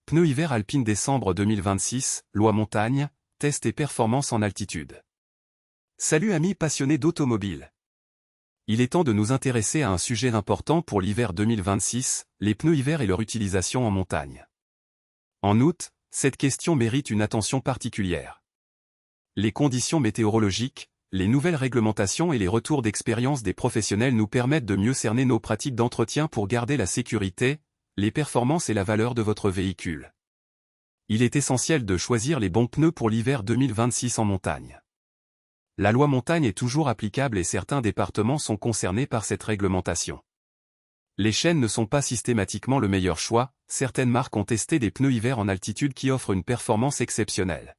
Pneus hiver Alpine décembre 2026, loi montagne, test et performance en altitude. Salut amis passionnés d'automobile. Il est temps de nous intéresser à un sujet important pour l'hiver 2026, les pneus hiver et leur utilisation en montagne. En août, cette question mérite une attention particulière. Les conditions météorologiques, les nouvelles réglementations et les retours d'expérience des professionnels nous permettent de mieux cerner nos pratiques d'entretien pour garder la sécurité, les performances et la valeur de votre véhicule. Il est essentiel de choisir les bons pneus pour l'hiver 2026 en montagne. La loi montagne est toujours applicable et certains départements sont concernés par cette réglementation. Les chaînes ne sont pas systématiquement le meilleur choix, certaines marques ont testé des pneus hiver en altitude qui offrent une performance exceptionnelle.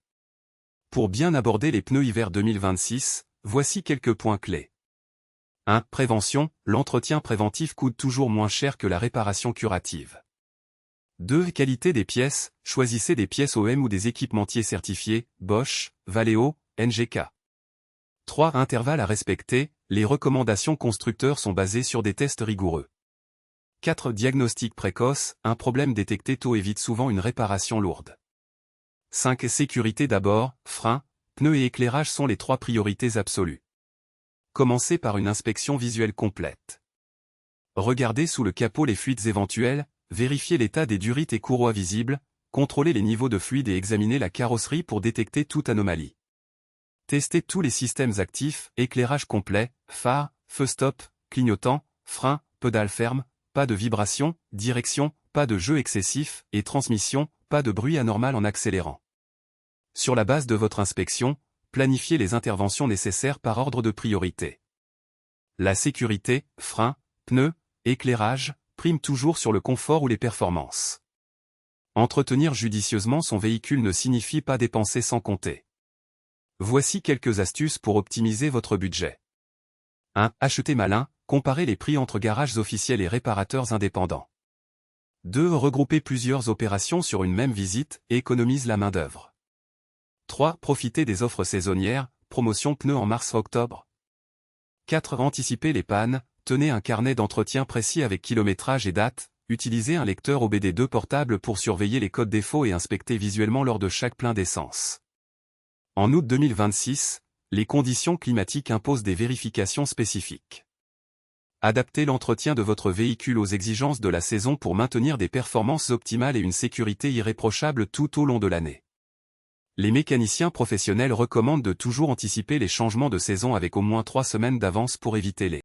Pour bien aborder les pneus hiver 2026, voici quelques points clés. 1. Prévention, l'entretien préventif coûte toujours moins cher que la réparation curative. 2. Qualité des pièces, choisissez des pièces OEM ou des équipementiers certifiés, Bosch, Valeo, NGK. 3. Intervalle à respecter, les recommandations constructeurs sont basées sur des tests rigoureux. 4. Diagnostic précoce, un problème détecté tôt évite souvent une réparation lourde. 5. Sécurité d'abord, freins, pneus et éclairage sont les 3 priorités absolues. Commencez par une inspection visuelle complète. Regardez sous le capot les fuites éventuelles, vérifiez l'état des durites et courroies visibles, contrôlez les niveaux de fluide et examinez la carrosserie pour détecter toute anomalie. Testez tous les systèmes actifs, éclairage complet, phare, feu stop, clignotant, frein, pédale ferme, pas de vibration, direction, pas de jeu excessif, et transmission, pas de bruit anormal en accélérant. Sur la base de votre inspection, planifiez les interventions nécessaires par ordre de priorité. La sécurité, frein, pneus, éclairage, prime toujours sur le confort ou les performances. Entretenir judicieusement son véhicule ne signifie pas dépenser sans compter. Voici quelques astuces pour optimiser votre budget. 1. Achetez malin, comparez les prix entre garages officiels et réparateurs indépendants. 2. Regroupez plusieurs opérations sur une même visite et économise la main-d'œuvre. 3. Profitez des offres saisonnières, promotion pneus en mars-octobre. 4. Anticipez les pannes, tenez un carnet d'entretien précis avec kilométrage et date, utilisez un lecteur OBD2 portable pour surveiller les codes défauts et inspecter visuellement lors de chaque plein d'essence. En août 2026, les conditions climatiques imposent des vérifications spécifiques. Adaptez l'entretien de votre véhicule aux exigences de la saison pour maintenir des performances optimales et une sécurité irréprochable tout au long de l'année. Les mécaniciens professionnels recommandent de toujours anticiper les changements de saison avec au moins 3 semaines d'avance pour éviter les